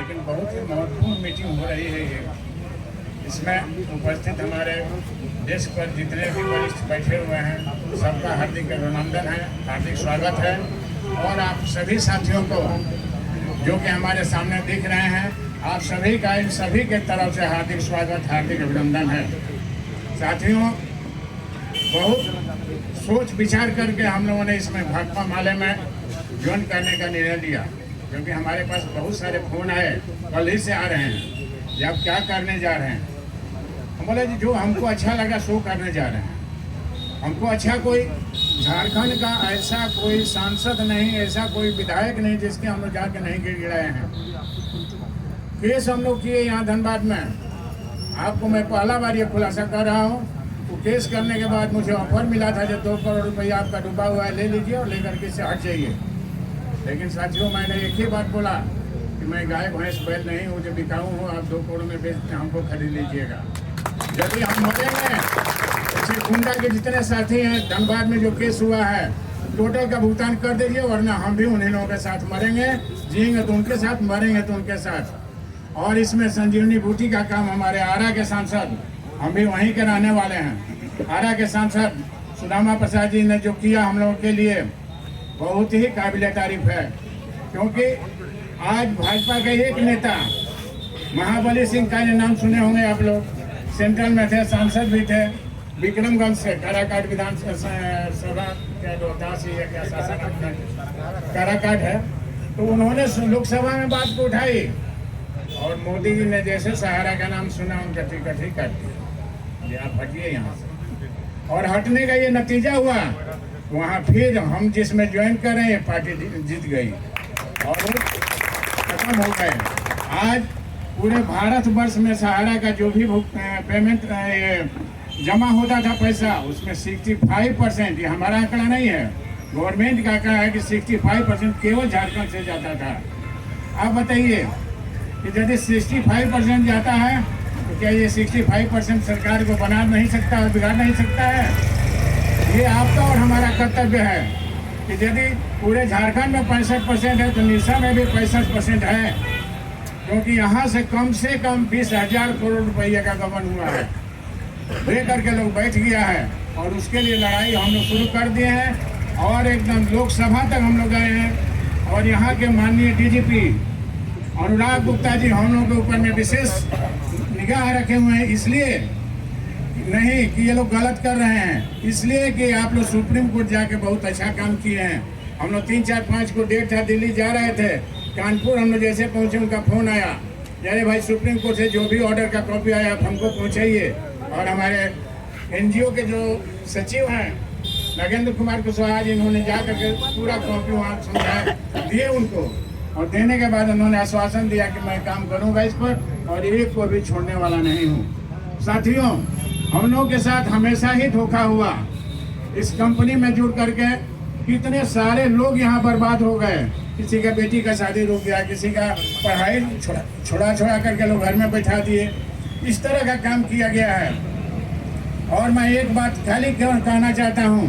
लेकिन बहुत ही महत्वपूर्ण मीटिंग हो रही है ये। इसमें उपस्थित हमारे देश पर जितने भी वरिष्ठ बैठे हुए हैं सबका हार्दिक अभिनंदन है, हार्दिक स्वागत है। और आप सभी साथियों को जो कि हमारे सामने दिख रहे हैं, आप सभी का इन सभी के तरफ से हार्दिक स्वागत, हार्दिक अभिनंदन है। साथियों, बहुत सोच विचार करके हम लोगों ने इसमें भाकपा माले में ज्वाइन करने का निर्णय लिया, क्योंकि हमारे पास बहुत सारे फोन आए, कल ही से आ रहे हैं कि आप क्या करने जा रहे हैं। हम बोले जी जो हमको अच्छा लगा सो करने जा रहे हैं। हमको अच्छा कोई झारखंड का ऐसा कोई सांसद नहीं, ऐसा कोई विधायक नहीं जिसके हम लोग जाके नहीं गिड़गिड़ाए हैं। केस हम लोग किए यहाँ धनबाद में। आपको मैं पहला बार ये खुलासा कर रहा हूँ। तो केस करने के बाद मुझे ऑफर मिला था जो 2 करोड़ रुपया आपका डूबा हुआ है, ले लीजिए और लेकर के से हट जाइए। लेकिन साथियों, मैंने एक ही बात बोला कि मैं गाय भैंस बैल नहीं हूँ जो बिकाऊ हूँ। आप 2 करोड़ में बेचते हमको खरीद लीजिएगा। यदि हम मरेंगे तो गुंडा के जितने साथी हैं धनबाद में जो केस हुआ है टोटल का भुगतान कर दीजिए, वरना हम भी उन्हीं लोगों के साथ मरेंगे। जिएंगे तो उनके साथ, मरेंगे तो उनके साथ। और इसमें संजीवनी बूटी का काम हमारे आरा के सांसद, हम भी वहीं के रहने वाले हैं, आरा के सांसद सुदामा प्रसाद जी ने जो किया हम लोगों के लिए बहुत ही काबिल तारीफ है। क्योंकि आज भाजपा के एक नेता महाबली सिंह का नाम सुने होंगे आप लोग, सेंट्रल में थे, सांसद भी थे, विक्रमगंज से, काराकाट विधानसभा के रोहतास या क्या शासन काराकाट है। तो उन्होंने लोकसभा में बात को उठाई और मोदी जी ने जैसे सहारा का नाम सुना उनका टिकट ही काट दिया, ये आप हटिए यहाँ से। और हटने का ये नतीजा हुआ, वहाँ फिर हम जिसमें ज्वाइन कर रहे हैं पार्टी जीत गई और खत्म हो गए। आज पूरे भारतवर्ष में सहारा का जो भी पेमेंट जमा होता था पैसा, उसमें 65%, ये हमारा आंकड़ा नहीं है, गवर्नमेंट का आंकड़ा है कि 65% केवल झारखंड से जाता था। आप बताइए कि यदि 65% जाता है तो क्या ये 65% सरकार को बना नहीं सकता और बिगाड़ नहीं सकता है? ये आपका और हमारा कर्तव्य है कि यदि पूरे झारखंड में 65% है तो निशा में भी 65% है, क्योंकि यहाँ से कम 20,000 करोड़ रुपये का गबन हुआ है, लेकर के लोग बैठ गया है। और उसके लिए लड़ाई हम लोग शुरू कर दिए हैं और एकदम लोकसभा तक हम लोग गए हैं। और यहाँ के माननीय डीजीपी अनुराग गुप्ता जी हम लोगों के ऊपर में विशेष निगाह रखे हुए हैं, इसलिए नहीं कि ये लोग गलत कर रहे हैं, इसलिए कि आप लोग सुप्रीम कोर्ट जाके बहुत अच्छा काम किए हैं। हम लोग 3, 4, 5 को डेट था, दिल्ली जा रहे थे, कानपुर हम लोग जैसे पहुँचे उनका फ़ोन आया, अरे भाई सुप्रीम कोर्ट से जो भी ऑर्डर का कॉपी आया आप हमको पहुँचाइए। और हमारे एनजीओ के जो सचिव हैं नगेंद्र कुमार कुशवाहा जी, इन्होंने जा करके पूरा कॉपी वहाँ समझाया दिए उनको, और देने के बाद उन्होंने आश्वासन दिया कि मैं काम करूँगा इस पर और एक को भी छोड़ने वाला नहीं हूँ। साथियों, हम लोगों के साथ हमेशा ही धोखा हुआ। इस कंपनी में जुड़ करके कितने सारे लोग यहाँ बर्बाद हो गए। किसी का बेटी का शादी रुक गया, किसी का पढ़ाई छोड़ा करके लोग घर में बैठा दिए। इस तरह का काम किया गया है। और मैं एक बात खाली कहना चाहता हूँ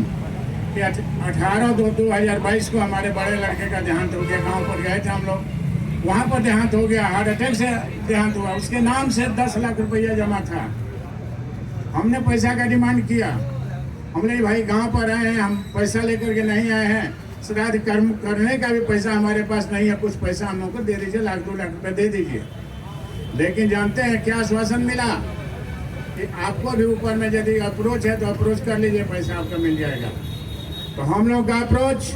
कि 18/2/2022 को हमारे बड़े लड़के का देहांत हो गया। गाँव पर गए थे हम लोग, वहाँ पर देहांत हो गया, हार्ट अटैक से देहांत हुआ। उसके नाम से 10 लाख रुपया जमा था। हमने पैसा का डिमांड किया, हमने भाई गांव पर आए हैं, हम पैसा लेकर के नहीं आए हैं, श्राद्ध कर्म करने का भी पैसा हमारे पास नहीं है, कुछ पैसा हम लोग को दे दीजिए, 1-2 लाख रुपये दे दीजिए। लेकिन जानते हैं क्या आश्वासन मिला कि आपको भी ऊपर में यदि अप्रोच है तो अप्रोच कर लीजिए, पैसा आपका मिल जाएगा। तो हम लोग का अप्रोच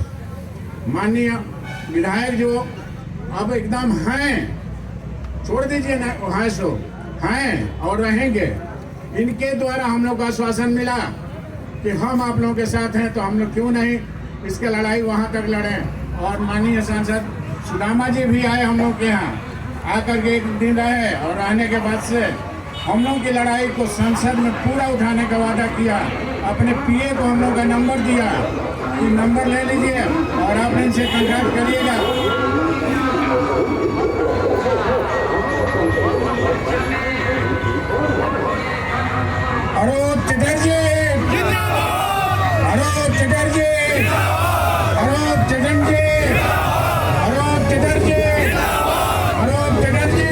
माननीय विधायक जो अब एकदम हैं, छोड़ दीजिए ना, है सो हैं और रहेंगे, इनके द्वारा हम लोग का आश्वासन मिला कि हम आप लोगों के साथ हैं, तो हम लोग क्यों नहीं इसके लड़ाई वहाँ तक लड़ें। और माननीय सांसद सुदामा जी भी आए हम लोग के यहाँ, आकर के एक दिन रहे और रहने के बाद से हम लोग की लड़ाई को संसद में पूरा उठाने का वादा किया। अपने पीए को हम लोग का नंबर दिया कि नंबर ले लीजिए और आप इनसे कॉन्टैक्ट करिएगा। अरूप चटर्जी, अरूप चटर्जी, अरूप चटर्जी, अरूप चटर्जी, अरूप चटर्जी।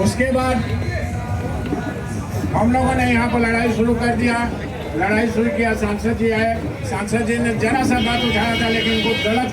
उसके बाद हम लोगों ने यहाँ पर लड़ाई शुरू कर दिया। लड़ाई शुरू किया, सांसद जी आए। सांसद जी ने जरा सा बात उठाया था, लेकिन वो गलत